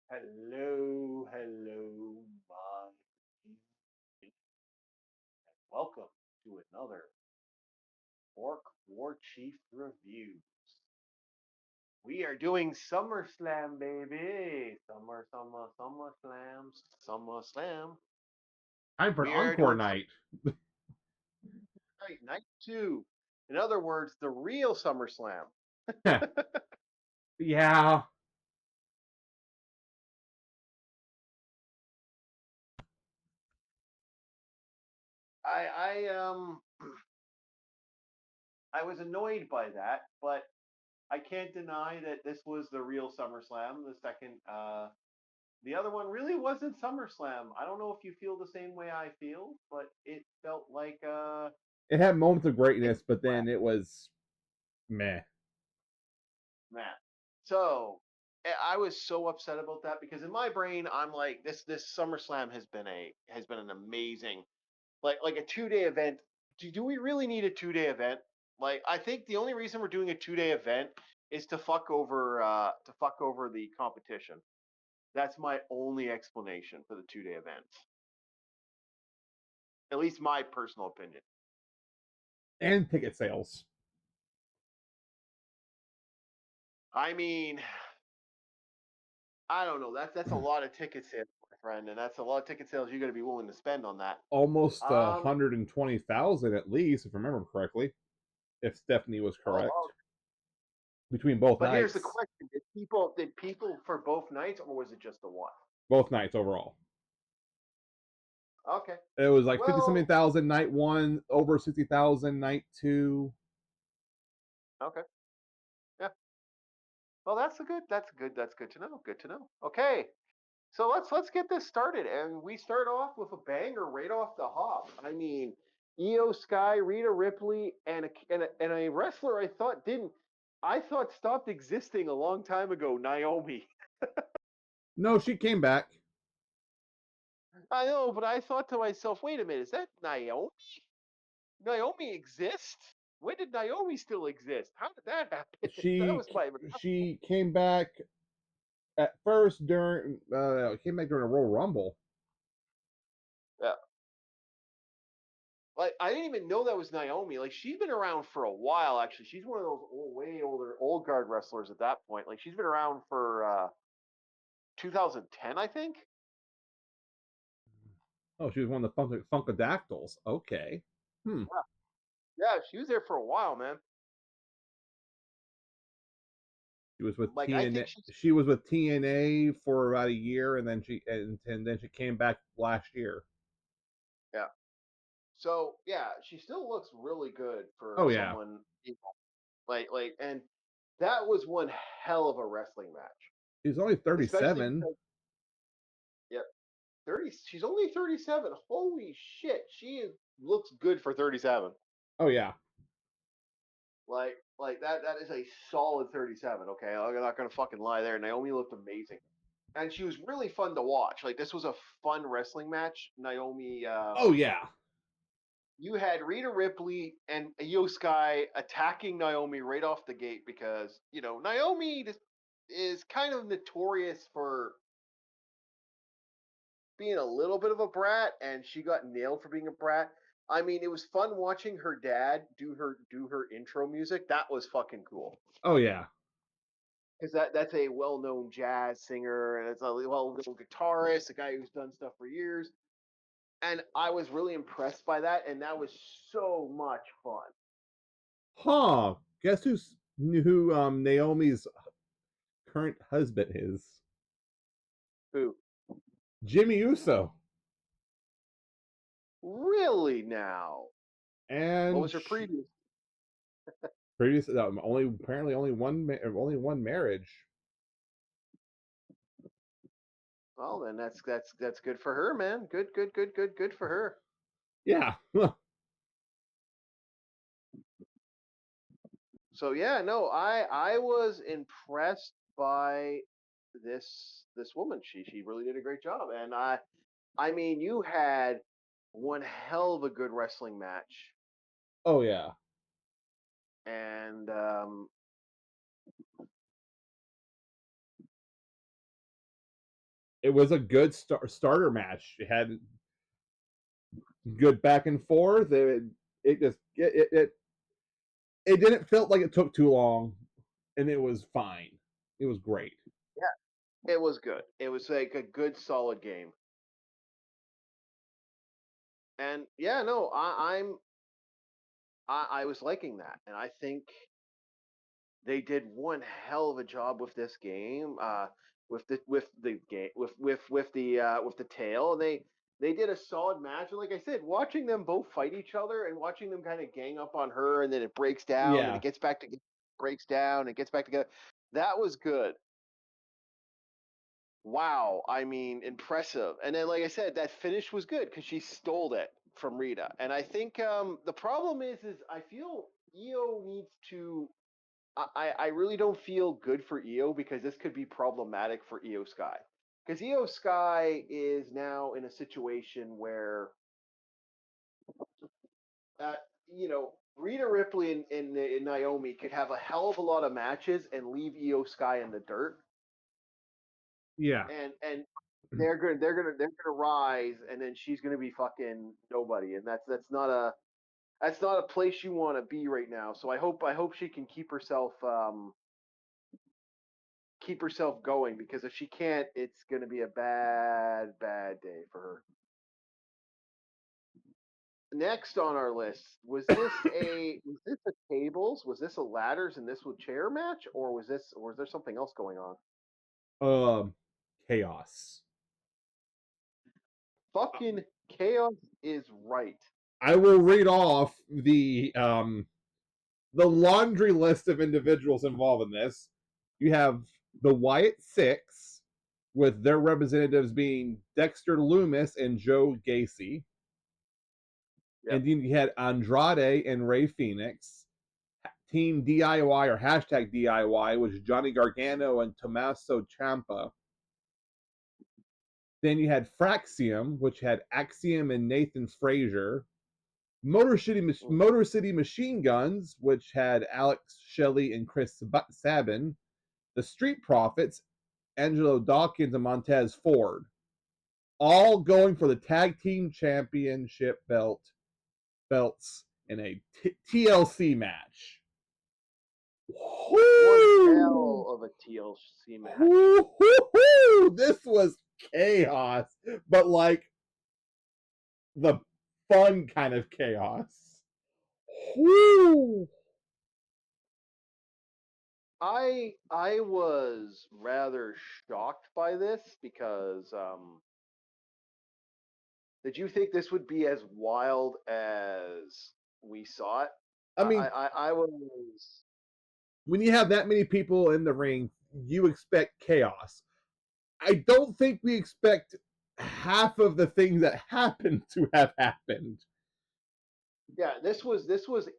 Hello, hello, my and welcome to another Orc War Chief review. We are doing SummerSlam, baby. Slam, SummerSlam. Time for an We are encore doing night. right, night two. In other words, the real SummerSlam. Yeah, I I was annoyed by that, but I can't deny that this was the real SummerSlam. The second the other one really wasn't SummerSlam. I don't know if you feel the same way I feel, but it felt like it had moments of it greatness, but crap, then it was meh. man. So I was so upset about that because in my brain I'm like this SummerSlam has been an amazing like a 2 day event. Do we really need a 2 day event? Like I think the only reason we're doing a 2 day event is to fuck over the competition. That's my only explanation for the 2 day event. At least my personal opinion. And ticket sales. I mean, I don't know. That's a lot of ticket sales, my friend, and that's a lot of ticket sales you got to be willing to spend on that. Almost Um. 120,000 at least, if I remember correctly, if Stephanie was correct, Oh, between both but here's the nights. question: did people for both nights, or was it just the one? Both nights overall. Okay. It was like 50 something Well. thousand night one, over 60,000 night two. Okay. Yeah. Well, that's good to know. Good to know. Okay. So let's get this started, and we start off with a banger right off the hop. I mean, Io Sky, Rita Ripley, and a wrestler I thought stopped existing a long time ago, Naomi. No, she came back. I know, but I thought to myself, wait a minute, is that Naomi? Naomi exists? When did Naomi still exist? How did that happen? That She was my she came back at first during came back during a Royal Rumble. yeah. Like I didn't even know that was Naomi. Like she's been around for a while. Actually, she's one of those way older old guard wrestlers at that point. Like she's been around for 2010, I think. Oh, she was one of the Funkadactyls. Okay. Hmm. Yeah, yeah, she was there for a while, man. She was with Like I TNA. think she's She was with TNA for about a year, and then she came back last year. yeah. So yeah, she still looks really good for Oh yeah, someone and that was one hell of a wrestling match, she's only especially 37. because yeah, 30. She's only 37. Holy shit, looks good for 37. Oh yeah, Like that is a solid 37. Okay, I'm not gonna fucking lie there. Naomi looked amazing, and she was really fun to watch. Like this was a fun wrestling match. Naomi, oh yeah. you had Rita Ripley and Io Sky attacking Naomi right off the gate because Naomi is kind of notorious for being a little bit of a brat, and she got nailed for being a brat. I mean, it was fun watching her dad do her intro music. That was fucking cool. Oh yeah. Because that's a well-known jazz singer and it's a well-known guitarist, a guy who's done stuff for years. And I was really impressed by that, and that was so much fun. Huh. Guess who Naomi's current husband is? Who Jimmy Uso. really now? What And was her previous? previous only apparently only one marriage. Well, then that's good for her, man. Good for her. Yeah. So yeah, no, I was impressed by this woman. She really did a great job, and I mean, you had one hell of a good wrestling match. Oh yeah. And it was a good starter match. It had good back and forth. It just it didn't feel like it took too long, and it was fine. It was great. Yeah, it was good. It was like a good solid game. And yeah, no, I was liking that, and I think they did one hell of a job with this game, with the game with the tail. They did a solid match, and like I said, watching them both fight each other and watching them kind of gang up on her, and then it breaks down, and Yeah, it gets back to breaks down, and gets back together. That was good. Wow, I mean, impressive. And then, like I said, that finish was good because she stole it from Rita. And I think the problem is I feel Io needs to. I really don't feel good for Io because this could be problematic for Io Sky. Because Io Sky is now in a situation where, uh, Rhea Ripley and Naomi could have a hell of a lot of matches and leave Io Sky in the dirt, yeah. and they're gonna rise, and then she's gonna be fucking nobody, and that's not a place you want to be right now. So I hope she can keep herself going, because if she can't, it's going to be a bad day for her. Next on our list, was this a tables? Was this a ladders and this was chair match, or was there something else going on? um, Chaos. Fucking chaos is right. I will read off the laundry list of individuals involved in this. You have the Wyatt Six, with their representatives being Dexter Loomis and Joe Gacy. Yep. And then you had Andrade and Ray Phoenix. Team DIY or hashtag DIY was Johnny Gargano and Tommaso Ciampa. Then you had Fraxium, which had Axiom and Nathan Frazier. Motor City Machine Guns, which had Alex Shelley and Chris Sabin. The Street Profits, Angelo Dawkins and Montez Ford, all going for the tag team championship belts in a TLC match. One Woo! hell of a TLC match. Woo! This was chaos, but like the fun kind of chaos. Woo! I was rather shocked by this because did you think this would be as wild as we saw it? I mean, I was. when you have that many people in the ring, you expect chaos. I don't think we expect half of the things that happened to have happened. Yeah, this was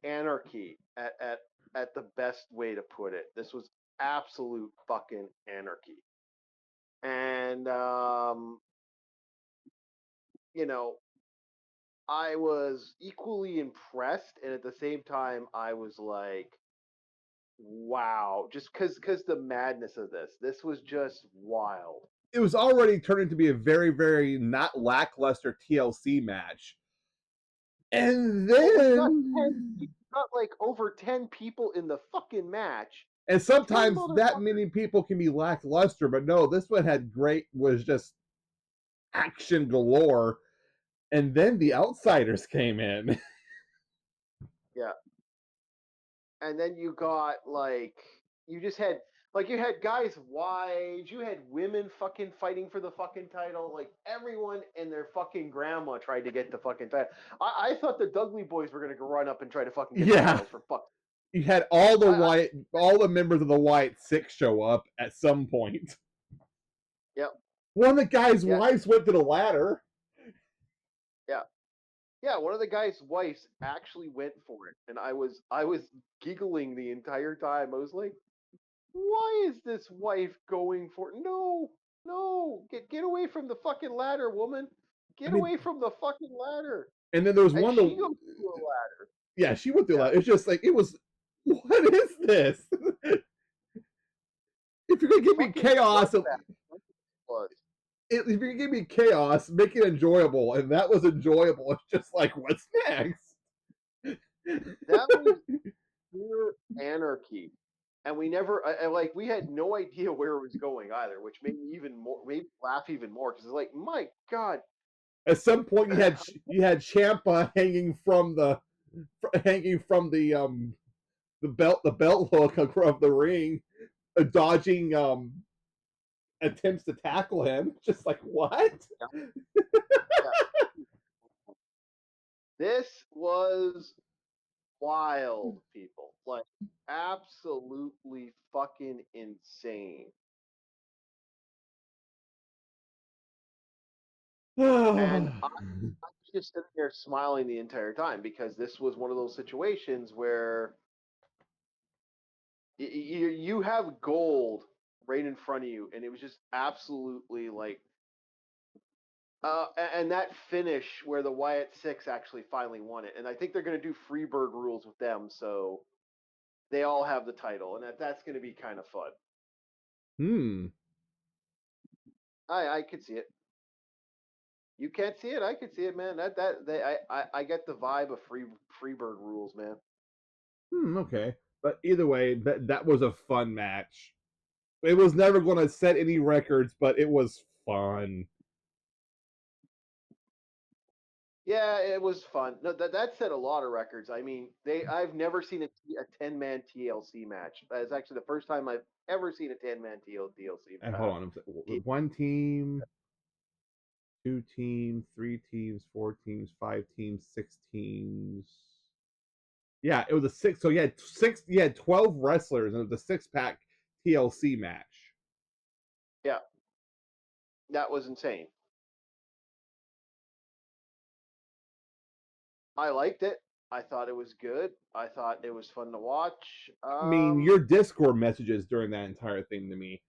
anarchy at the best way to put it. This was absolute fucking anarchy. And you know, I was equally impressed, and at the same time I was like, wow, just cuz the madness of this was just wild. It was already turning to be a very, very not lackluster TLC match. And Well, when you then, got like over 10 people in the fucking match, and 10 sometimes that motherfuckers. many people can be lackluster, but no, this one was just action galore. And then the outsiders came in. Yeah. And then you got like you just had like you had guys wives, you had women fucking fighting for the fucking title, like everyone and their fucking grandma tried to get the fucking title. I thought the Dudley boys were gonna go run up and try to fucking get the Yeah, titles for fuck. you had I all the members of the White Six show up at some point. Yeah, One of the guys' yeah, wives went to the ladder. yeah. Yeah, one of the guy's wives actually went for it, and I was giggling the entire time. I was like, why is this wife going for it? No, no, get away from the fucking ladder, woman. I Get mean, away from the fucking ladder. and then there was And one she that, goes to a ladder. yeah, she went through the Yeah. ladder. It's just like, it was, what is this? If you're going to give me Fucking chaos, bloodbath. That's what it was. if you give me chaos, make it enjoyable, and that was enjoyable. It's just like, what's next? That was pure anarchy. And we never, like, we had no idea where it was going either, which made me laugh even more because it's like, my God, At some point, you had Champa hanging from the belt hook of the ring, dodging attempts to tackle him. Just like, what? yeah, yeah. This was wild, people. Like, absolutely fucking insane. And I was just sitting there smiling the entire time because this was one of those situations where you have gold right in front of you, and it was just absolutely like, and that finish where the Wyatt Six actually finally won it, and I think they're going to do Freebird rules with them, so they all have the title, and that's going to be kind of fun. Hmm. I could see it. You can't see it. I could see it, man. I get the vibe of Freebird rules, man. Okay. But either way, that was a fun match. It was never going to set any records, but it was fun. Yeah, it was fun. No, that set a lot of records. I mean, I've never seen a 10-man TLC match. That's actually the first time I've ever seen a 10-man TLC. And hold on, one team, two teams, three teams, four teams, five teams, six teams. Yeah, it was a six. So you had 12 wrestlers, and it was a 6-pack TLC match. Yeah, that was insane. I liked it. I thought it was good. I thought it was fun to watch. I mean, your Discord messages during that entire thing to me,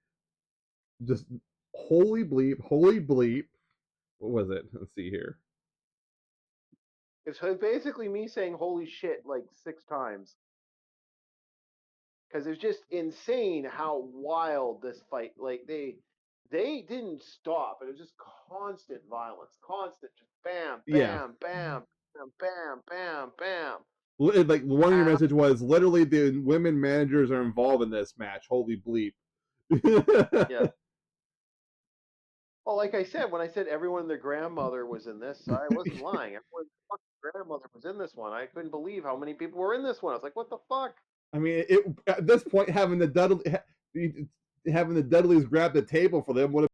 just holy bleep, holy bleep. What was it? Let's see here. It's basically me saying "holy shit" like 6 times because it's just insane how wild this fight. Like they didn't stop. It was just constant violence, constant, just bam, Yeah, bam, bam, bam, bam, bam, bam. like one of your And message was literally the women managers are involved in this match. Holy bleep. yeah. Well, like I said, when I said everyone and their grandmother was in this, I wasn't lying. Everyone's fucking grandmother was in this one. I couldn't believe how many people were in this one. I was like, what the fuck? I mean, at this point, having the Dudleys grab the table for them would have.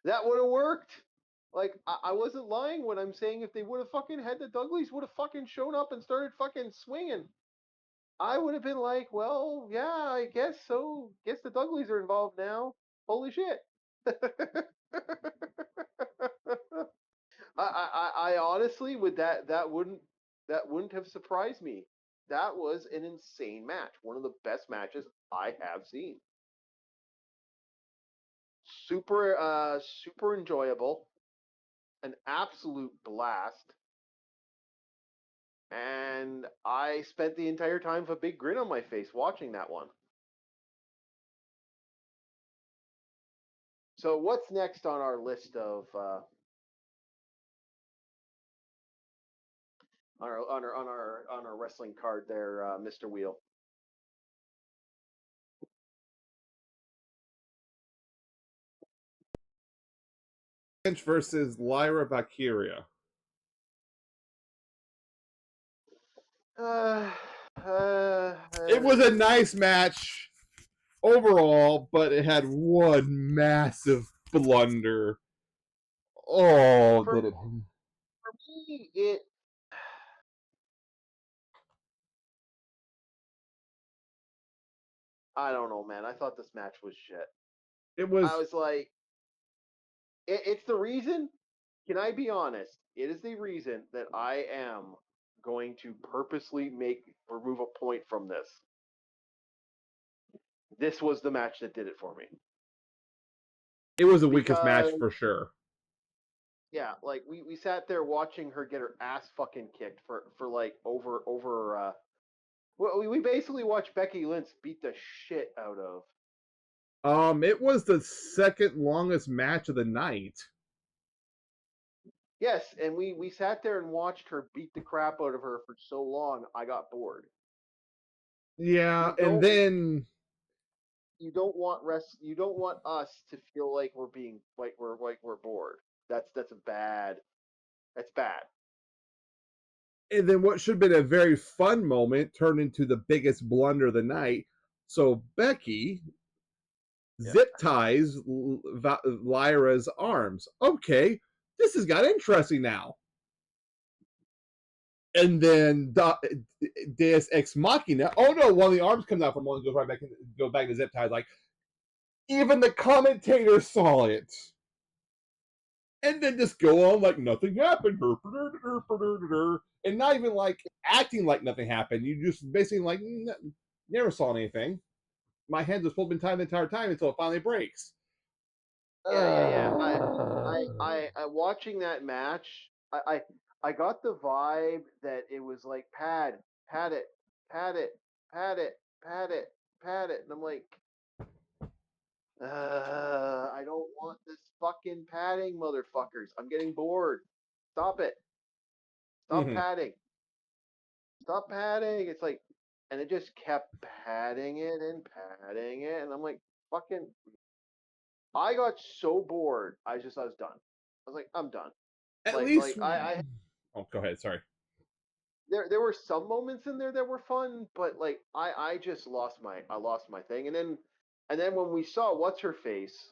That would have worked. Like I wasn't lying when I'm saying if they would have fucking had the Dudleys would have fucking shown up and started fucking swinging, I would have been like, well, yeah, I guess so. Guess the Dudleys are involved now. Holy shit. I honestly would that wouldn't have surprised me. That was an insane match. One of the best matches I have seen. Super enjoyable, an absolute blast. And I spent the entire time with a big grin on my face watching that one. So what's next on our list of on our wrestling card there, Mr. Wheel? Versus Lyra Valkyria. Uh, It was a nice match overall, but it had one massive blunder. Oh, for did it? for me, it I don't know, man. I thought this match was shit. It I was. was like, it's the reason. Can I be honest? It is the reason that I am going to purposely remove a point from this. This was the match that did it for me. It was the weakest match Because for sure. yeah, like we sat there watching her get her ass fucking kicked for like over well, we basically watched Becky Lynch beat the shit out of It was the second longest match of the night. Yes, and we sat there and watched her beat the crap out of her for so long. I got bored. Yeah, You and don't then you don't want us to feel like we're being like we're bored. That's a bad. That's bad. what should have been a very fun moment turned into the biggest blunder of the night. So Becky Yeah. zip ties Lyra's arms. Okay, this has got interesting now. And then Deus Ex Machina. Oh no, one of the arms comes out from one, goes right back, goes back to zip ties. Like even the commentator saw it, and then just go on like nothing happened, and not even like acting like nothing happened. You just basically like never saw anything. My hands are full of time the entire time until it finally breaks. Yeah. I watching that match. I got the vibe that it was like pat it, pat it, pat it, pat it, pat it, and I'm like, I don't want this fucking padding, motherfuckers. I'm getting bored. Stop it. Stop Mm-hmm. padding. Stop padding. It's like, and it just kept padding it and padding it, and I'm like, fucking. I got so bored. I was done. I was like, I'm done. At least, I oh, go ahead. Sorry. there were some moments in there that were fun, but like I just lost my thing, and then when we saw what's her face,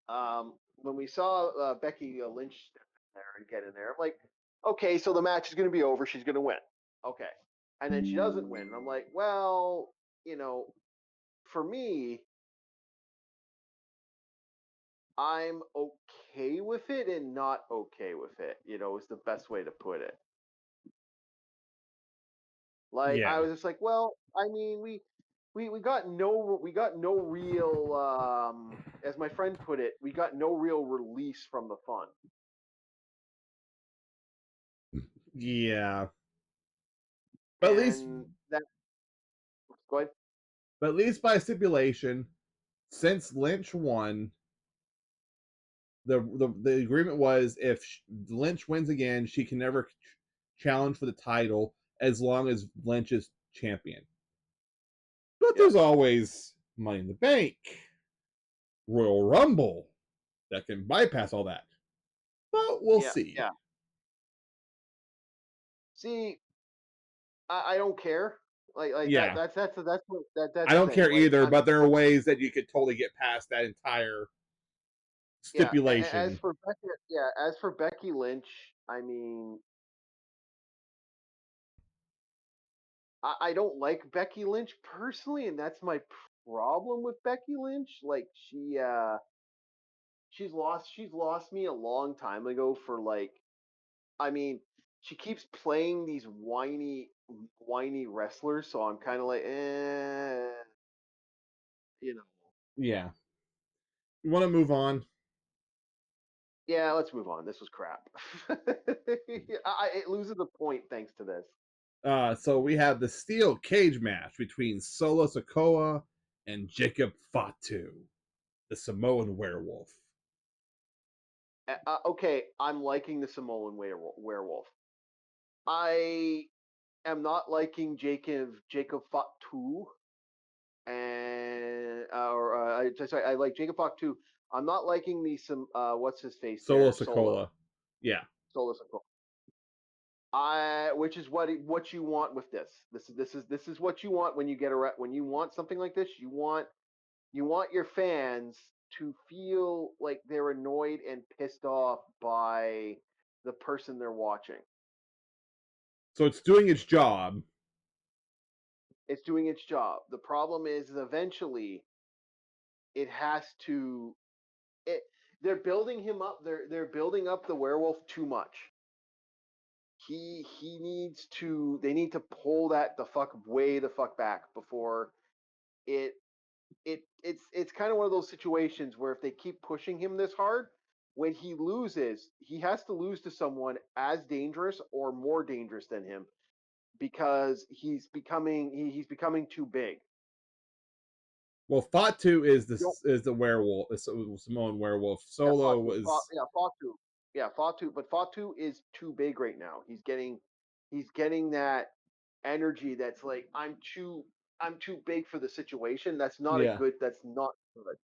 when we saw Becky Lynch step in there and get in there, I'm like, okay, so the match is going to be over. She's going to win. Okay, and then she doesn't win. And I'm like, well, you know, for me, I'm okay with it and not okay with it. You know, is the best way to put it. Like I Yeah. was just like, well, I mean, we got no real as my friend put it, we got no real release from the fun. Yeah. But at least, And that go ahead. by stipulation, since Lynch won, the agreement was if Lynch wins again, she can never challenge for the title as long as Lynch is champion. But there's Yes. always Money in the Bank, Royal Rumble that can bypass all that. But we'll Yeah, see. yeah. See, I don't care. Like Yeah, that's what that's I the don't thing. care Like either, I'm but there are ways that you could totally get past that entire yeah. As stipulation. for Becky, yeah. As for Becky Lynch, I mean, I don't like Becky Lynch personally, and that's my problem with Becky Lynch. Like she's lost me a long time ago for like I mean, she keeps playing these whiny wrestlers, so I'm kind of like you know. Yeah. You want to move on? Yeah, let's move on. This was crap. It loses a point thanks to this. So we have the steel cage match between Solo Sokoa and Jacob Fatu, the Samoan werewolf. Okay, I'm liking the Samoan werewolf. I am not liking Jacob Fatu and sorry, I like Jacob Fatu. I'm not liking the some what's his face Solo there Solo Sokola. Yeah. Solo Sikoa. I which is what you want with this. This is what you want when you get a when you want something like this. You want your fans to feel like they're annoyed and pissed off by the person they're watching. So it's doing its job. It's doing its job. The problem is eventually it has to it they're building him up. They're building up the werewolf too much. He needs to they need to pull that the fuck way the fuck back before it it's kind of one of those situations where if they keep pushing him this hard, when he loses, he has to lose to someone as dangerous or more dangerous than him because he's becoming too big. Well, Fatu is You don't, the werewolf, Samoan werewolf. yeah, Solo Fatu, was Yeah, Fatu, yeah, Fatu, but Fatu is too big right now. He's getting that energy that's like I'm too big for the situation. That's not a yeah, good. That's not good.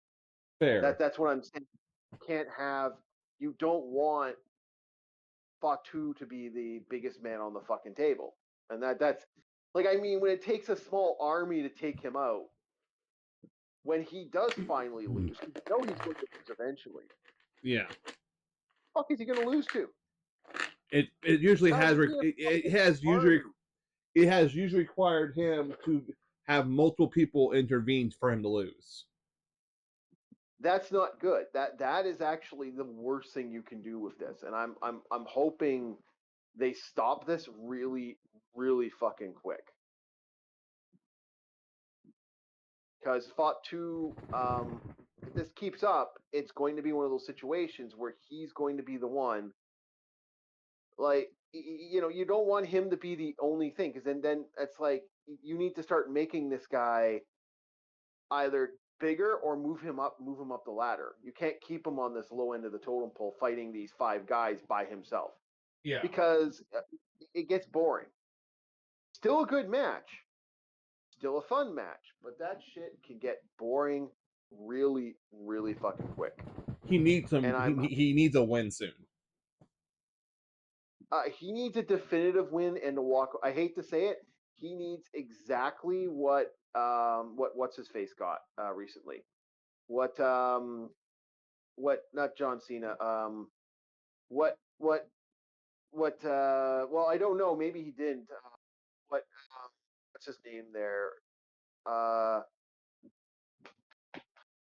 fair. That's what I'm saying. You can't have. You don't want Fatu to be the biggest man on the fucking table, and that's like I mean when it takes a small army to take him out, when he does finally lose, because you know he's going to lose eventually. Yeah, Fuck is he going to lose to? it usually That has would be a it fucking has usually army. it has usually required him to have multiple people intervene for him to lose. That's not good. That is actually the worst thing you can do with this, and I'm hoping they stop this really fucking quick. Because Fatu, if this keeps up, it's going to be one of those situations where he's going to be the one. Like you know, you don't want him to be the only thing, because then it's like you need to start making this guy either bigger or move him up the ladder. You can't keep him on this low end of the totem pole fighting these five guys by himself Yeah, because it gets boring. Still a good match, still a fun match, but that shit can get boring really fucking quick. he needs And he needs a win soon. he needs a definitive win and to walk. I hate to say it, he needs exactly what's his face got recently. What not John Cena. What what well I don't know, maybe he didn't. What what's his name there? Uh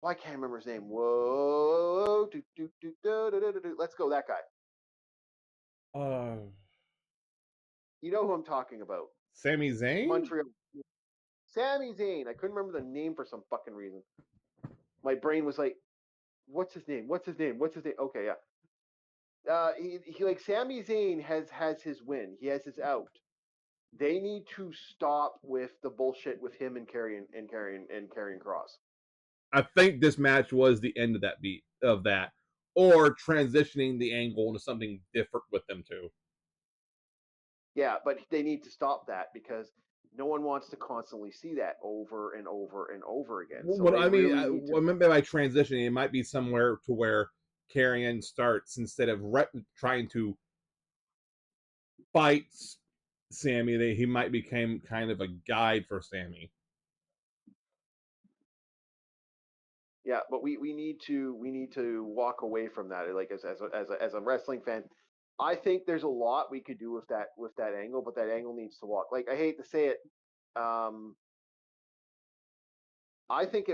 well, I can't remember his name. Whoa, let's go that guy. Uh, You know who I'm talking about? Sami Zayn. Montreal. Sami Zayn. I couldn't remember the name for some fucking reason. My brain was like, "What's his name? What's his name? What's his name?" Okay, yeah. He like Sami Zayn has his win. He has his out. They need to stop with the bullshit with him and carrying Cross. I think this match was the end of that beat of that, or transitioning the angle into something different with them too. Yeah, but they need to stop that because no one wants to constantly see that over and over and over again. So What they I mean, really need to. what I meant by transitioning, it might be somewhere to where Carrion starts instead of trying to fight Sammy. That he might become kind of a guide for Sammy. Yeah, but we need to walk away from that. Like as a wrestling fan, I think there's a lot we could do with that angle, but that angle needs to walk. Like I hate to say it, um, I think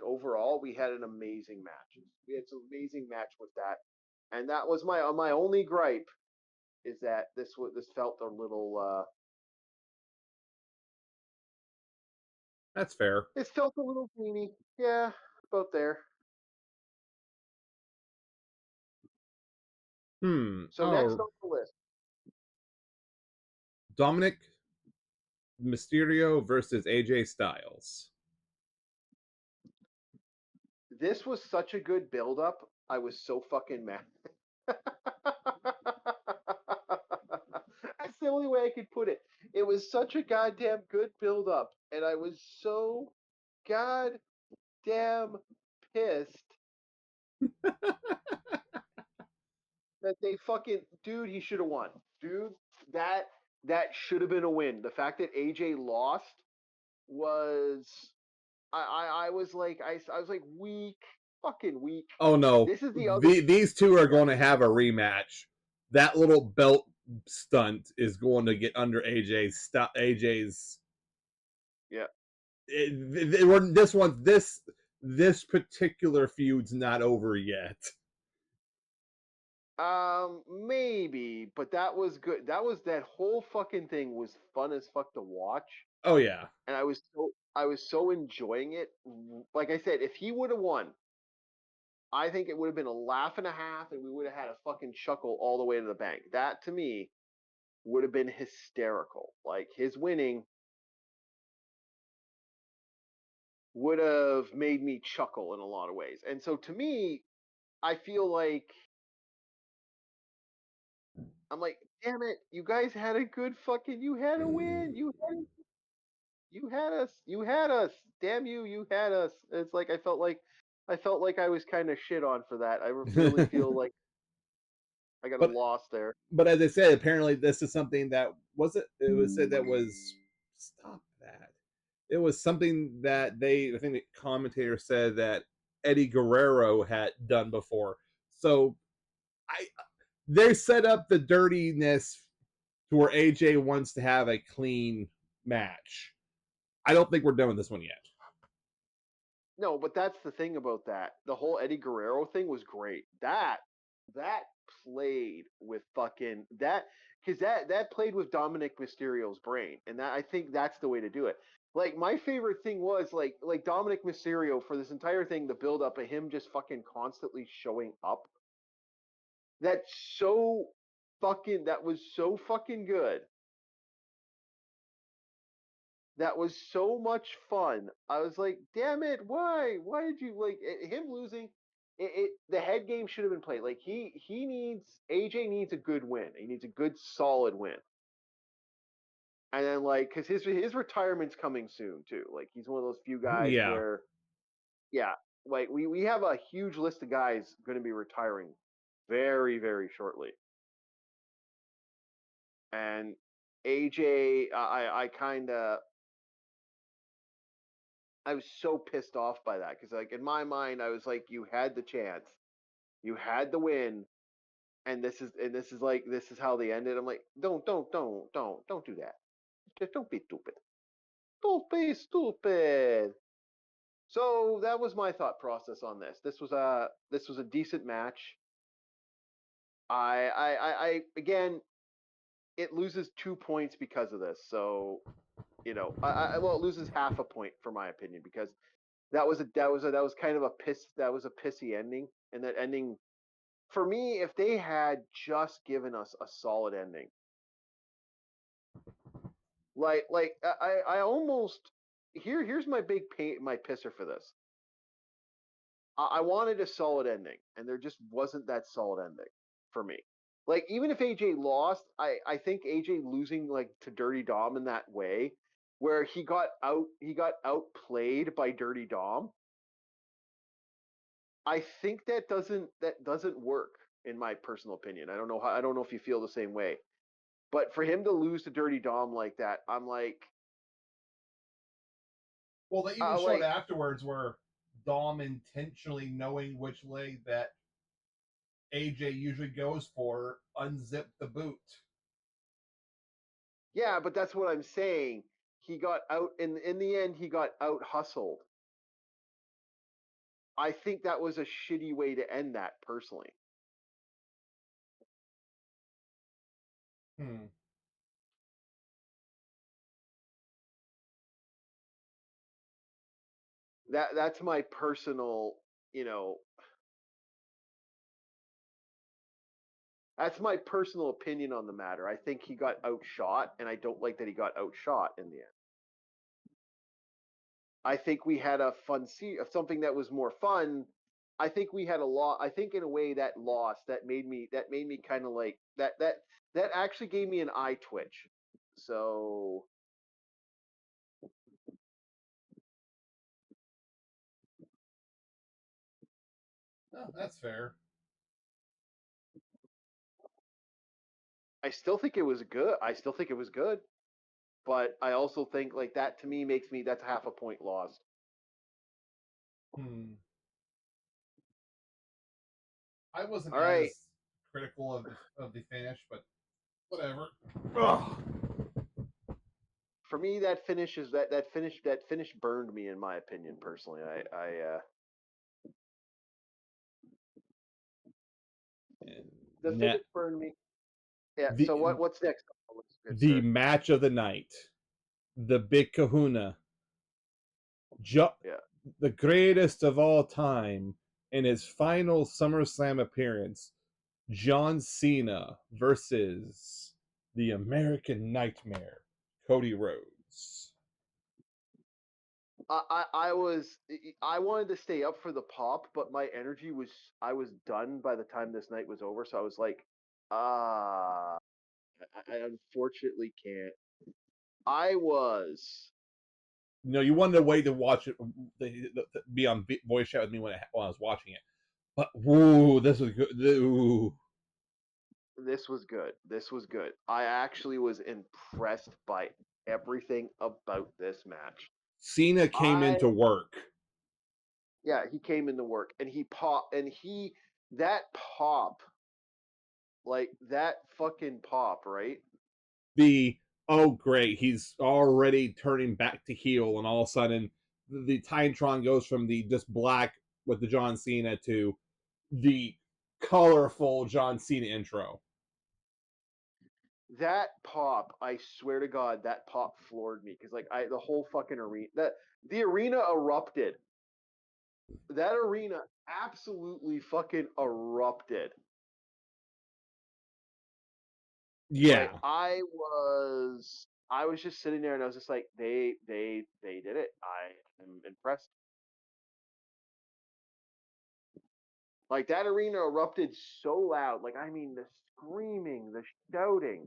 overall we had an amazing match. We had some amazing match with that, and that was my only gripe is that this felt a little That's fair. it felt a little greeny. Yeah, about there. So next Oh, on the list, Dominic Mysterio versus AJ Styles. this was such a good build up. I was so fucking mad. That's the only way I could put it. It was such a goddamn good build up, and I was so goddamn pissed that they fucking dude. He should have won, dude. That that should have been a win. The fact that AJ lost was I was like I was like weak, fucking weak. Oh no, This is the other. these two are Yeah, going to have a rematch. That little belt stunt is going to get under AJ's. yeah. This particular feud's not over yet. Maybe, but that was good. That whole fucking thing was fun as fuck to watch, Oh yeah. and I was so enjoying it. Like I said, if he would have won, I think it would have been a laugh and a half, and we would have had a fucking chuckle all the way to the bank. That to me would have been hysterical. Like his winning would have made me chuckle in a lot of ways. And so to me, I feel like I'm like, damn it, you guys had a good fucking, you had a win, you had us, damn you, you had us. It's like I felt like I was kind of shit on for that. I really feel like I got a but loss there. but as I said, apparently this is something that wasn't. It was said that was stop that. It was something that I think the commentator said that Eddie Guerrero had done before. So I they set up the dirtiness to where AJ wants to have a clean match. I don't think we're done with this one yet. No, but that's the thing about that. The whole Eddie Guerrero thing was great. That played with fucking that because that played with Dominic Mysterio's brain, and that I think that's the way to do it. Like my favorite thing was like Dominic Mysterio for this entire thing, the build up of him just fucking constantly showing up. That's so that was so fucking good. That was so much fun. I was like, damn it, why? Why did you like him losing? The head game should have been played. Like he needs AJ needs a good win. He needs a good solid win. And then like because his retirement's coming soon too. Like he's one of those few guys Yeah. where yeah, like we have a huge list of guys going to be retiring very shortly. And AJ, I kind of I was so pissed off by that because like in my mind I was like you had the chance, you had the win, and this is how they ended. I'm like don't do that. Just don't be stupid. Don't be stupid. So that was my thought process on this. This was a decent match. I again it loses 2 points because of this. So well it loses half a point for my opinion because that was kind of that was a pissy ending, and that ending for me, if they had just given us a solid ending, I almost here's my big pain, my pisser for this. I wanted a solid ending, and there just wasn't that solid ending for me. Like even if AJ lost, I think AJ losing like to Dirty Dom in that way, where he got outplayed by Dirty Dom. I think that doesn't work in my personal opinion. I don't know if you feel the same way. But for him to lose to Dirty Dom like that, I'm Well, they even showed like afterwards where Dom intentionally knowing which leg that AJ usually goes for, unzipped the boot. yeah, but that's what I'm saying. He got out in the end. He got out hustled. I think that was a shitty way to end that personally. Hmm. That's my personal, you know, that's my personal opinion on the matter. I think he got outshot, and I don't like that he got outshot in the end. I think we had a fun something that was more fun. I think we had a lot. I think in a way that loss that made me kind of like that actually gave me an eye twitch. So Oh, that's fair. I still think it was good. I still think it was good, but I also think like that to me makes me that's half a point lost. Hmm. I wasn't All right, as critical of the finish, but whatever. Ugh. for me that finish is that finish burned me in my opinion personally. I the Net finish burned me. Yeah. the So what's next? Good the sir. match of the night, the Big Kahuna, jo- Yeah. the greatest of all time, in his final SummerSlam appearance, John Cena versus the American Nightmare, Cody Rhodes. I wanted to stay up for the pop, but my energy was I was done by the time this night was over. So I was like, I unfortunately can't. I was No, you wanted to wait to watch it, be on voice chat with me when I was watching it. But woo, this was good. Ooh. This was good. This was good. I actually was impressed by everything about this match. Cena came I into work. Yeah, he came into work and he pop and he that pop like that fucking pop, right? The oh great, he's already turning back to heel, and all of a sudden the Titantron goes from the just black with the John Cena to the colorful John Cena intro. That pop, I swear to God, that pop floored me because like I the whole fucking arena that the arena erupted. That arena absolutely fucking erupted. Like Yeah. I was just sitting there and I was just like they did it. I am impressed. Like that arena erupted so loud. Like I mean the screaming, the shouting.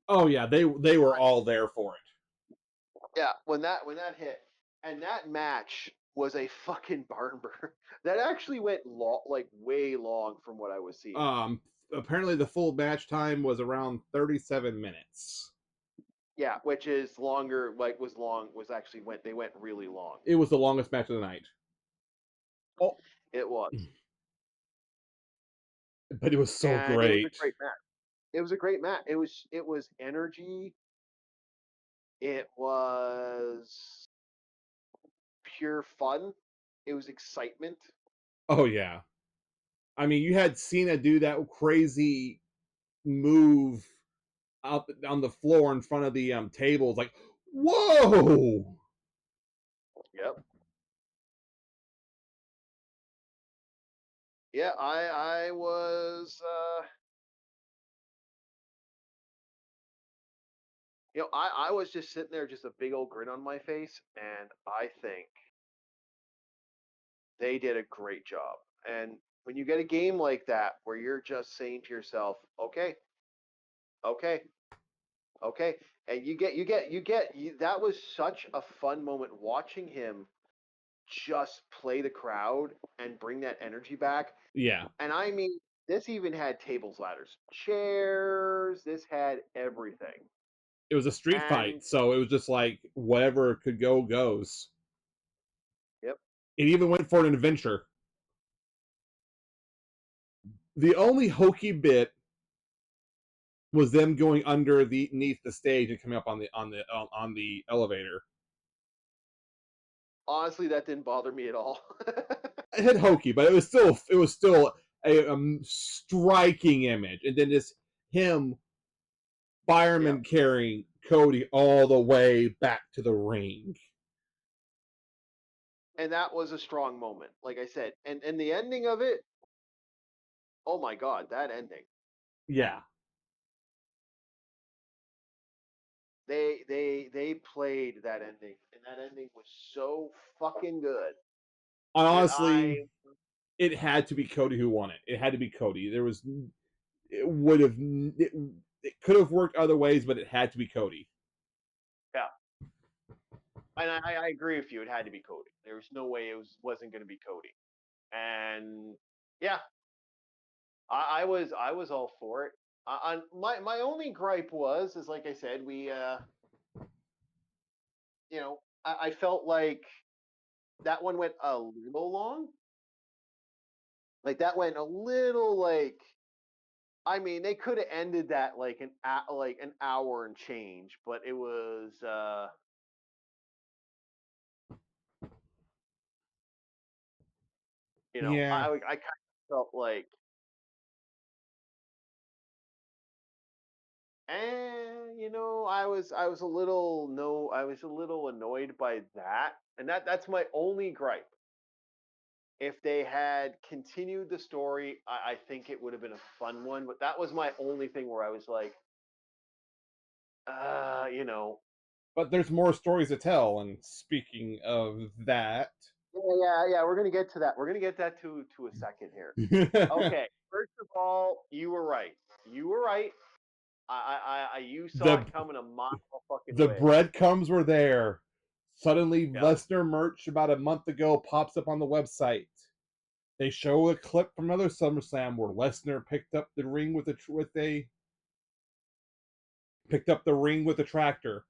Oh yeah, they were I, all there for it. yeah, when that hit, and that match was a fucking barn burner. That actually went like way long from what I was seeing. Apparently the full match time was around 37 minutes. Yeah, which is longer. Like was long was actually went they went really long. It was the longest match of the night. Oh, It was, but it was so and it was a great. great match. It was a great match. It was energy. It was pure fun. It was excitement. Oh yeah. I mean, you had Cena do that crazy move out on the floor in front of the tables. Like, whoa! Yep. Yeah, I was I was just sitting there just a big old grin on my face and I think they did a great job. And when you get a game like that where you're just saying to yourself, "Okay, okay, okay." And that was such a fun moment watching him just play the crowd and bring that energy back. Yeah, And I mean, this even had tables, ladders, chairs, this had everything. it was a street And fight, so it was just like whatever could go goes. yep. It even went for an adventure. The only hokey bit was them going underneath the stage and coming up on the elevator. Honestly, that didn't bother me at all. It had hokey, but it was still a striking image. And then just him Yep. fireman carrying Cody all the way back to the ring. And that was a strong moment, like I said. And the ending of it, oh my god, that ending. Yeah, They played that ending, and that ending was so fucking good. honestly, I it had to be Cody who won it. It had to be Cody. It would have, it could have worked other ways, but it had to be Cody. Yeah, and I agree with you. It had to be Cody. There was no way wasn't going to be Cody. And yeah, I was all for it. My only gripe was is like I said, we I felt like that one went a little long. Like that went a little like I mean, they could have ended that like an hour and change, but it was Yeah, I kind of felt like I was a little no I was a little annoyed by that. And that's my only gripe. If they had continued the story, I think it would have been a fun one. But that was my only thing where I was like, but there's more stories to tell. And speaking of that, Yeah. We're gonna get to that. We're gonna get that to a second here. Okay. First of all, you were right. You were right. You saw the it coming a mile a fucking the way. breadcrumbs were there. Suddenly, Yep. Lesnar merch about a month ago pops up on the website. They show a clip from another SummerSlam where Lesnar picked up the ring with a tractor.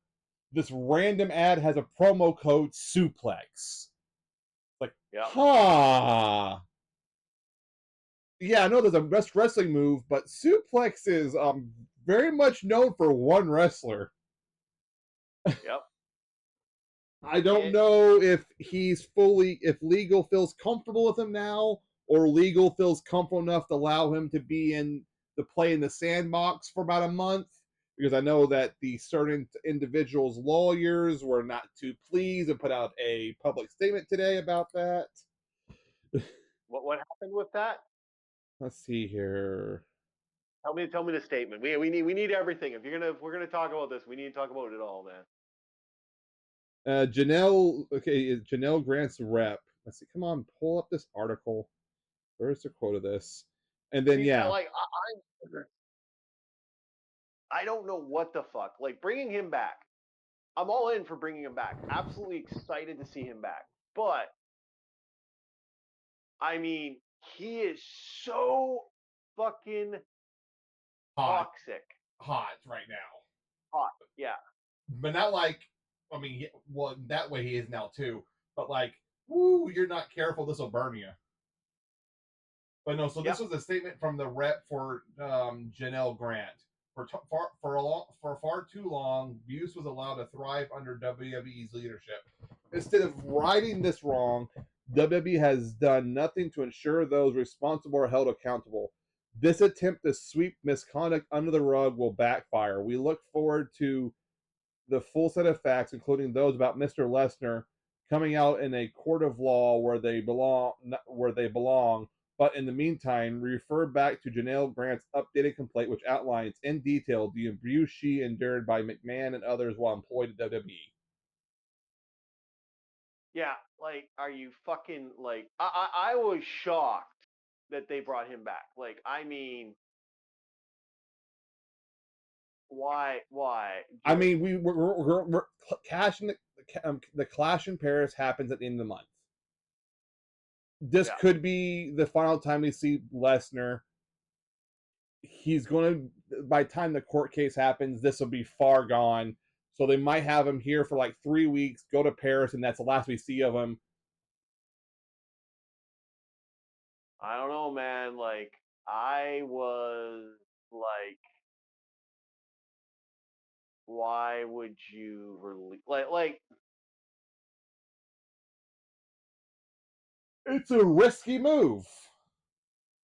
This random ad has a promo code suplex. Like, Yep. huh. Yeah, I know there's a wrestling move, but suplex is very much known for one wrestler. Yep. I don't It. know if legal feels comfortable with him now, or legal feels comfortable enough to allow him to be in the play in the sandbox for about a month. Because I know that the certain individuals' lawyers were not too pleased and put out a public statement today about that. What happened with that? Let's see here. Tell me the statement. We need everything. If we're gonna talk about this, we need to talk about it all, man. Janelle Grant's rep. Let's see. Come on, pull up this article. Where's the quote of this? And then See, yeah, I don't know what the fuck. Like bringing him back. I'm all in for bringing him back. Absolutely excited to see him back. But I mean, he is so fucking hot, toxic. hot right now. Hot. Yeah. But not like, I mean, well, that way he is now too. But like, woo, you're not careful, this will burn you. But no, so this Yep. was a statement from the rep for Janelle Grant. For far too long, Buse was allowed to thrive under WWE's leadership. Instead of righting this wrong, WWE has done nothing to ensure those responsible are held accountable. This attempt to sweep misconduct under the rug will backfire. We look forward to the full set of facts, including those about Mr. Lesnar, coming out in a court of law where they belong. But in the meantime, refer back to Janelle Grant's updated complaint, which outlines in detail the abuse she endured by McMahon and others while employed at WWE. Yeah. Like, are you fucking like? I was shocked that they brought him back. Like, I mean, why? Why? I Just mean, we're cashing the Clash in Paris happens at the end of the month. This yeah. could be the final time we see Lesnar. He's going to, by the time the court case happens, this will be far gone. So they might have him here for like 3 weeks, go to Paris, and that's the last we see of him. I don't know, man. Like, I was like, why would you release? Like It's a risky move,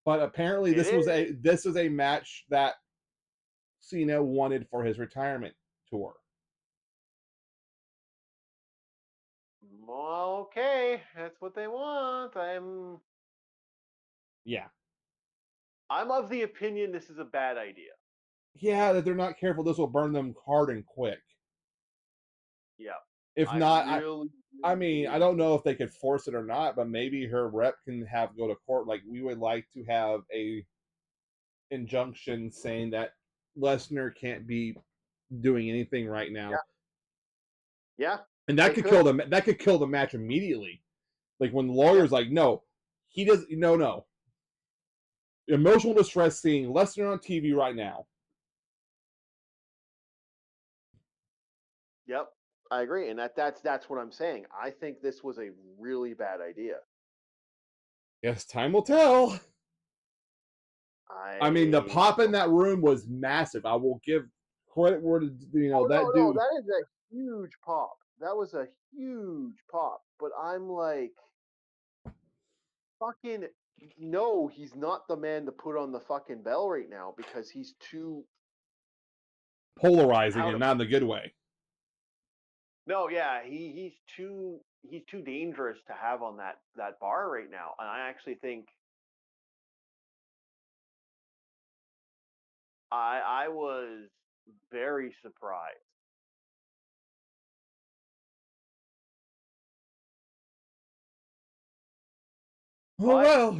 but apparently it this is. was a match that Cena wanted for his retirement tour. Well, okay, that's what they want. Yeah, I'm of the opinion this is a bad idea. yeah, that they're not careful, this will burn them hard and quick. Yeah, If I not, really, I really mean, I believe. don't know if they could force it or not, but maybe her rep can have go to court. Like we would like to have a injunction saying that Lesnar can't be doing anything right Yeah, now, yeah, and they could. that could kill the match immediately. Like when the Yep, lawyer's like, no, he does no emotional distress seeing Lesnar on TV right now. yep, I agree, and that's what I'm saying. I think this was a really bad idea. Yes, time will tell. I mean, the I pop in that room was massive. I will give credit where Oh no, that no, dude. that is a huge pop. That was a huge pop. But I'm like, fucking no, he's not the man to put on the fucking bell right now because he's too Polarizing out and of not in the good way. no, yeah, he's too dangerous to have on that bar right now. And I actually think I was very surprised Oh But well,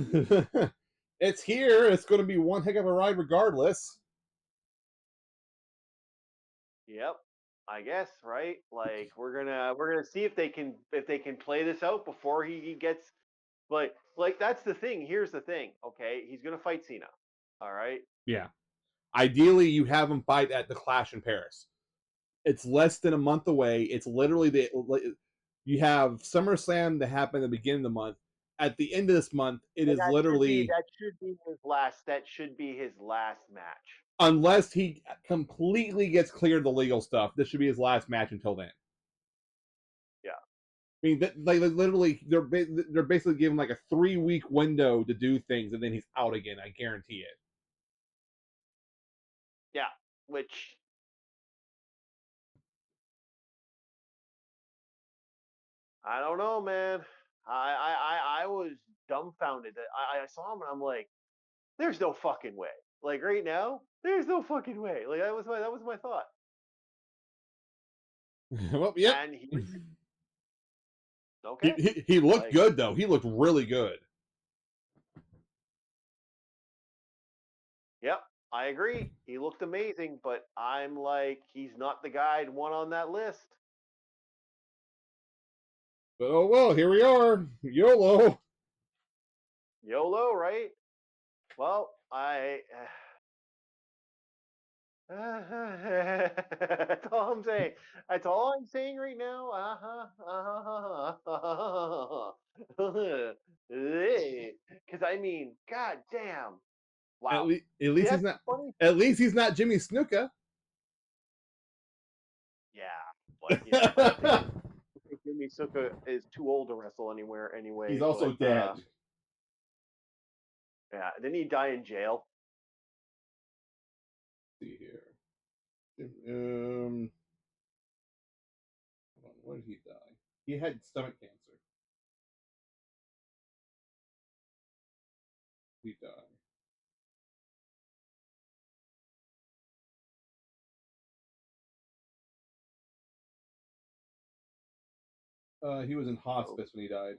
it's here. It's going to be one heck of a ride, regardless. yep, I guess right. Like we're gonna see if they can play this out before he gets like that's the thing. Here's the thing. Okay, he's gonna fight Cena. All right. Yeah. Ideally, you have them fight at the Clash in Paris. It's less than a month away. It's literally you have SummerSlam that happened at the beginning of the month. At the end of this month, it And is literally, that should be his last. That should be his last match. unless he completely gets cleared of the legal stuff, this should be his last match until then. Yeah. I mean, like literally, they're basically giving like a 3 week window to do things, and then he's out again. I guarantee it. Yeah. Which I don't know, man. I was dumbfounded that I saw him and I'm like, there's no fucking way. Like right now, there's no fucking way. Like that was my thought. Well, yep. And here he is. He, Okay. he looked Like, good though. He looked really good. yep, I agree. He looked amazing, but I'm like, he's not the guy one on that list. But oh well, here we are. YOLO. YOLO, right? Well, I that's all I'm saying. That's all I'm saying right now. Because I mean, god damn. Wow. At See, least he's that's the not. funny At thing. least he's not Jimmy Snuka. Yeah, but you know, I don't think Jimmy Suka is too old to wrestle anywhere He's anyway. also But dead. yeah, didn't he die in jail? Let's see here. Um, hold on, when did he die? He had stomach cancer. He died. He was in Oh, hospice when he died.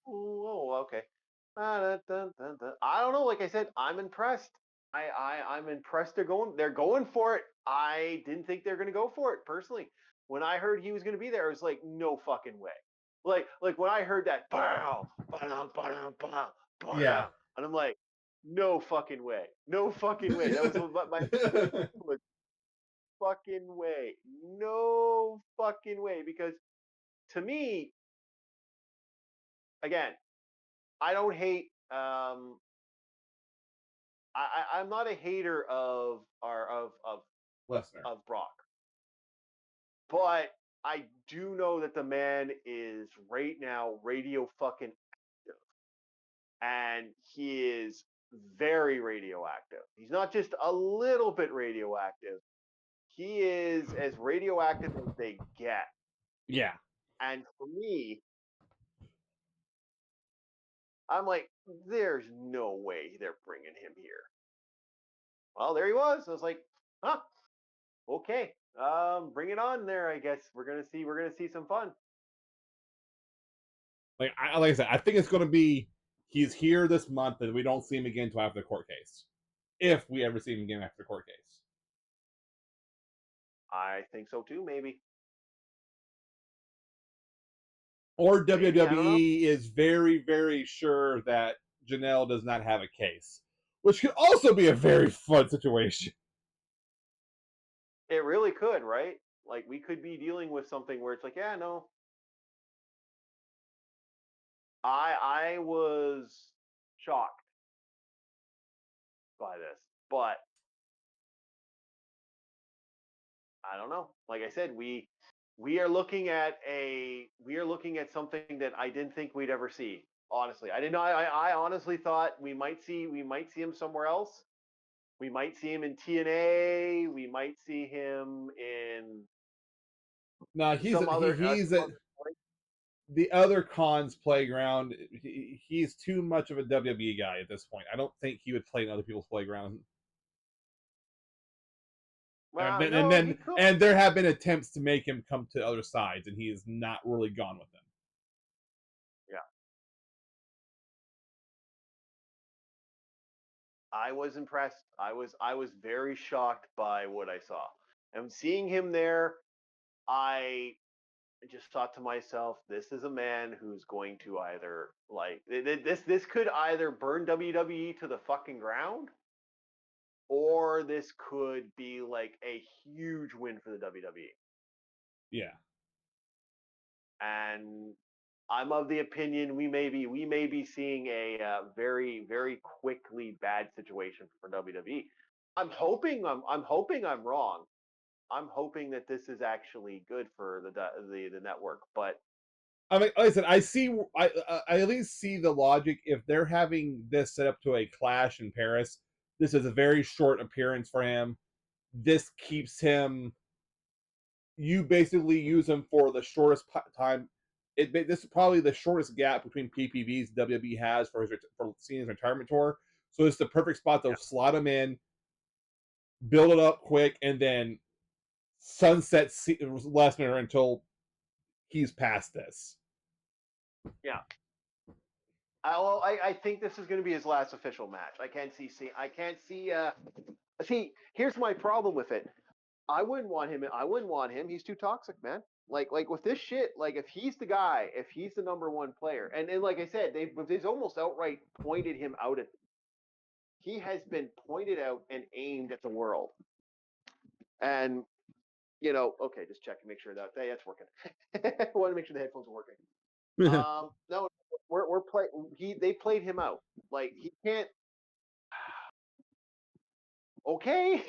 oh, okay. Dun, dun, dun. I don't know. Like I said, I'm impressed. I'm impressed. They're going for it. I didn't think they were going to go for it personally. When I heard he was going to be there, I was like, no fucking way. Like when I heard that, bow, bow, bow, bow, Yeah. bow, and I'm like, no fucking way, no fucking way. That was what my first thing was. Fucking way, no fucking way. Because to me, again, I don't hate. I'm not a hater of our Lesnar. of Brock, but I do know that the man is right now radio fucking active, and he is very radioactive. He's not just a little bit radioactive. He is as radioactive as they get. Yeah. And for me, I'm like, there's no way they're bringing him here. Well, there he was. I was like, huh, okay, bring it on there. I guess we're gonna see some fun. Like I said, I think it's going to be he's here this month, and we don't see him again until after the court case, if we ever see him again after the court case. I think so too. Maybe, Or maybe I don't know. WWE is very, very sure that Janelle does not have a case, which could also be a very fun situation. It really could, right? Like we could be dealing with something where it's like, yeah, no. I was shocked by this, but I don't know. Like I said, we are looking at something that I didn't think we'd ever see. Honestly, I didn't know. I honestly thought we might see him somewhere else. We might see him in TNA. We might see him in No, he's some at other place. the other cons playground. He's too much of a WWE guy at this point. I don't think he would play in other people's playground. Well, no, he could. And there have been attempts to make him come to other sides, and he has not really gone with them. Yeah. I was impressed. I was very shocked by what I saw. And seeing him there, I just thought to myself, this is a man who's going to either like this could either burn WWE to the fucking ground, or this could be like a huge win for the WWE. Yeah. And I'm of the opinion we may be seeing a very very quickly bad situation for WWE. I'm hoping I'm wrong. I'm hoping that this is actually good for the network, but I mean, like I said, I at least see the logic if they're having this set up to a clash in Paris. This is a very short appearance for him. This keeps him. You basically use him for the shortest time. This is probably the shortest gap between PPVs WWE has for seeing his retirement tour. So it's the perfect spot to yeah, slot him in, build it up quick, and then sunset Lesnar until he's past this. yeah. I think this is going to be his last official match. I can't see. See, here's my problem with it. I wouldn't want him. I wouldn't want him. He's too toxic, man. Like with this shit. Like if he's the guy, if he's the number one player, and like I said, they've almost outright pointed him out at. He has been pointed out and aimed at the world. And okay, just check and make sure that that's working. I want to make sure the headphones are working. No, we're play. They played him out. Like he can't. Okay,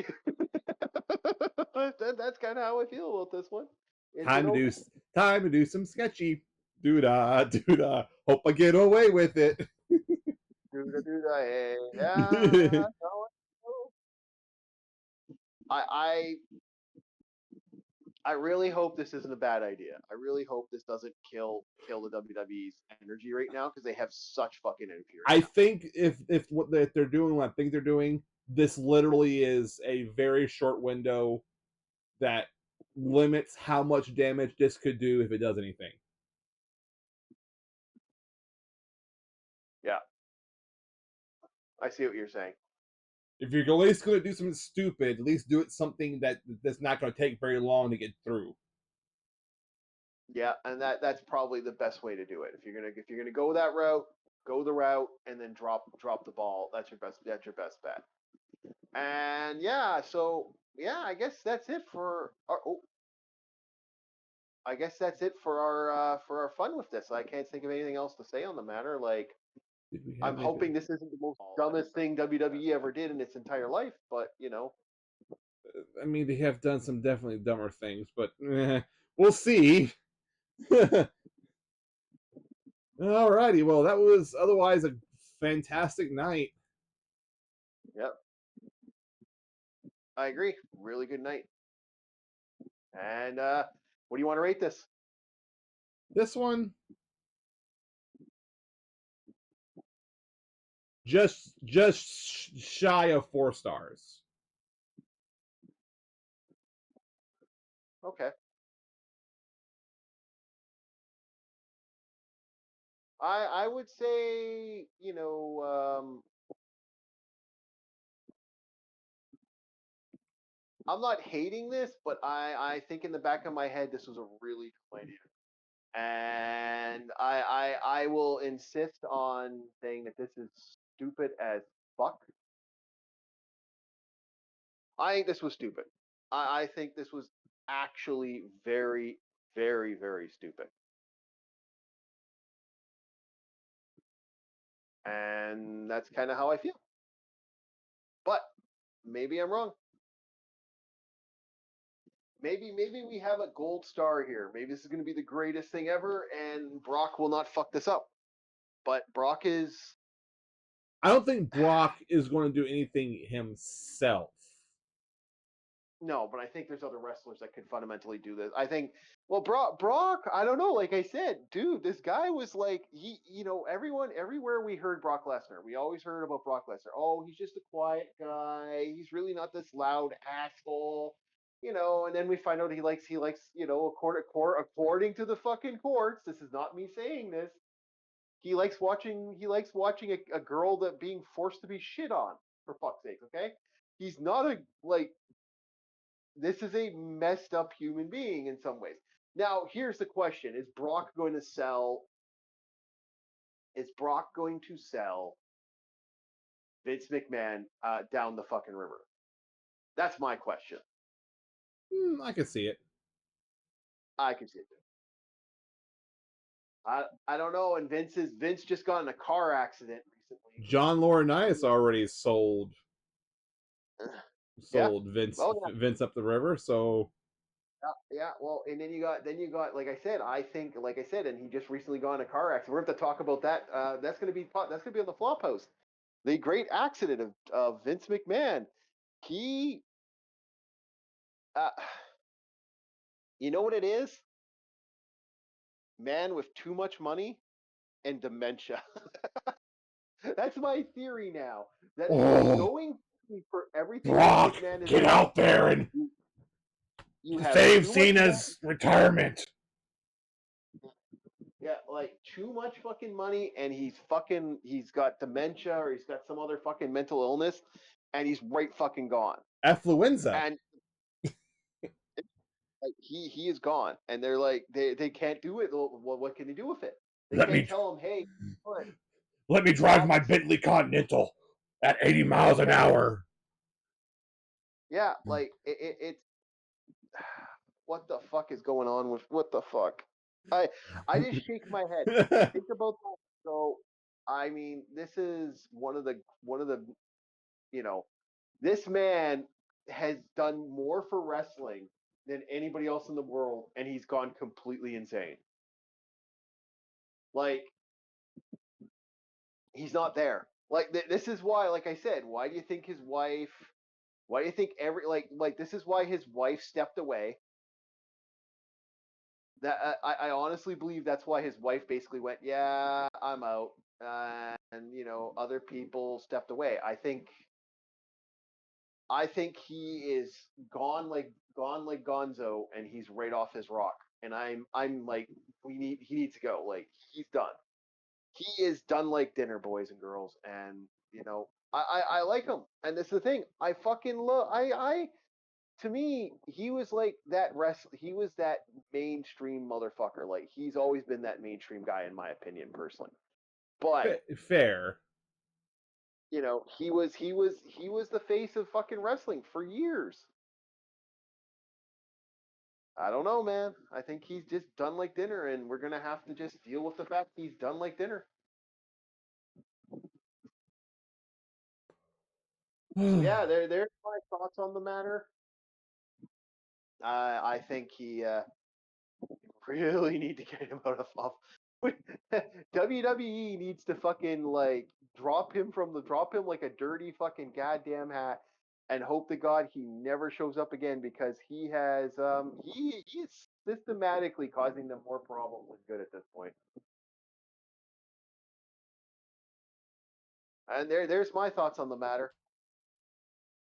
that's kind of how I feel about this one. Is it time to do okay? time to do some sketchy doo da doo da. Hope I get away with it. Do the hey, yeah. No, I I really hope this isn't a bad idea. I really hope this doesn't kill the WWE's energy right now because they have such fucking energy right I now. think if what they're doing, what I think they're doing, this literally is a very short window that limits how much damage this could do if it does anything. Yeah, I see what you're saying. If you're at least going to do something stupid, at least do it something that's not going to take very long to get through. Yeah, and that's probably the best way to do it. If you're gonna go that route, go the route and then drop the ball. That's your best bet. And yeah, so yeah, I guess that's it for our fun with this. I can't think of anything else to say on the matter. Like Did we I'm have anything? hoping this isn't the most dumbest thing WWE ever did in its entire life, but I mean, they have done some definitely dumber things, but we'll see. Alrighty, well, that was otherwise a fantastic night. yep, I agree. Really good night. And what do you want to rate this? This one, just shy of 4 stars. Okay. I would say, I'm not hating this, but I think in the back of my head this was a really cool idea. And I will insist on saying that this is stupid as fuck. I think this was stupid. I think this was actually very, very, very stupid. And that's kind of how I feel. But maybe I'm wrong. Maybe we have a gold star here. Maybe this is going to be the greatest thing ever, and Brock will not fuck this up. But Brock is I don't think Brock is going to do anything himself. no, but I think there's other wrestlers that could fundamentally do this. I think, well, Brock, I don't know. Like I said, dude, this guy was like, everyone, everywhere we heard Brock Lesnar, we always heard about Brock Lesnar. Oh, he's just a quiet guy. He's really not this loud asshole, And then we find out he likes, according to the fucking courts. This is not me saying this. He likes watching a girl that being forced to be shit on. for fuck's sake, okay? He's not a like this is a messed up human being in some ways. Now, here's the question: Is Brock going to sell Vince McMahon down the fucking river? That's my question. I can see it. I can see it. I don't know. And Vince just got in a car accident recently. John Laurinaitis already Yeah. sold Vince Oh yeah. Vince up the river, so Yeah. Well, and then you got like I said. I think like I said, and he just recently got in a car accident. We're going to talk about that. That's gonna be on the Flophouse. The great accident of Vince McMahon. He, uh, you know what it is? Man with too much money and dementia. That's my theory now. That oh, going for everything Vince Brock, McMahon has get done, out there and you have save too much money. Cena's retirement. Yeah, like too much fucking money, and he's got dementia or he's got some other fucking mental illness, and he's right fucking gone. Affluenza. And like he is gone, and they're like they can't do it. Well, what can they do with it? They Let can't me tell him, hey, what? let me You drive my haven't. Bentley Continental at 80 They miles an can't. hour. Yeah, like it's what the fuck is going on with what the fuck? I I just shake my head. Think about that. So I mean, this is one of the you know, this man has done more for wrestling than anybody else in the world, and he's gone completely insane. Like he's not there. Like this is why, like I said, why do you think his wife? Why do you think like this is why his wife stepped away? That I honestly believe that's why his wife basically went, yeah, I'm out, and other people stepped away. I think he is gone like Gonzo, and he's right off his rock. And I'm like, he needs to go. Like he's done. He is done like dinner, boys and girls. And I like him. And this is the thing. I fucking love. I To me, he was like that he was that mainstream motherfucker. Like he's always been that mainstream guy, in my opinion, personally. But Fair. he was the face of fucking wrestling for years. I don't know, man. I think he's just done like dinner, and we're gonna have to just deal with the fact he's done like dinner. So yeah, there's my thoughts on the matter. I think he really need to get him out of off. WWE needs to fucking like drop him like a dirty fucking goddamn hat, and hope to God he never shows up again, because he is systematically causing them more problems than good at this point. And there's my thoughts on the matter.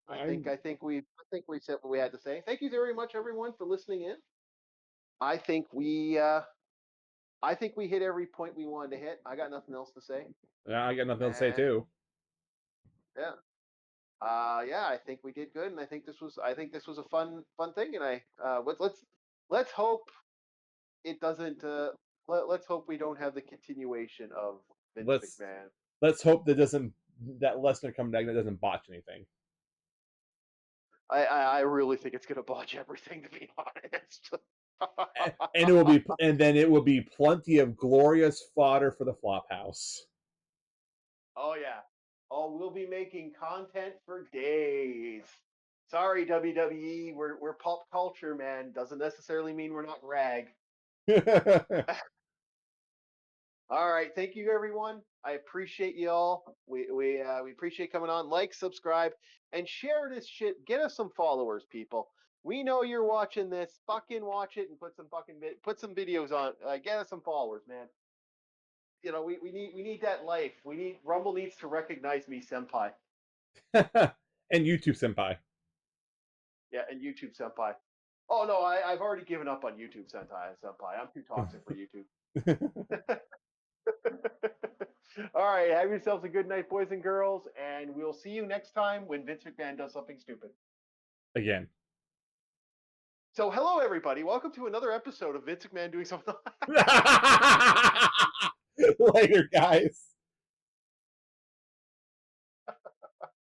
I think I'm I think we I think we said what we had to say. Thank you very much, everyone, for listening in. I think we uh, I think we hit every point we wanted to hit. I got nothing else to say. I got nothing else to say And too. yeah, yeah, I think we did good, and I think this was a fun thing. And let's hope it doesn't. Let's hope we don't have the continuation of Vince Let's McMahon. let's hope that Lesnar come back that doesn't botch anything. I really think it's gonna botch everything, to be honest. And then it will be plenty of glorious fodder for the Flophouse. Oh yeah. Oh, we'll be making content for days. Sorry, WWE. We're pop culture, man. Doesn't necessarily mean we're not rag. All right. Thank you, everyone. I appreciate you all. We appreciate coming on. Like, subscribe, and share this shit. Get us some followers, people. We know you're watching this. Fucking watch it and put some videos on. Get us some followers, man. We need that life. Rumble needs to recognize me, senpai. And YouTube Senpai. Yeah, and YouTube senpai. Oh no, I've already given up on YouTube senpai. I'm too toxic for YouTube. All right, have yourselves a good night, boys and girls, and we'll see you next time when Vince McMahon does something stupid. Again. So, hello, everybody. Welcome to another episode of Vince McMahon doing something. Later, guys.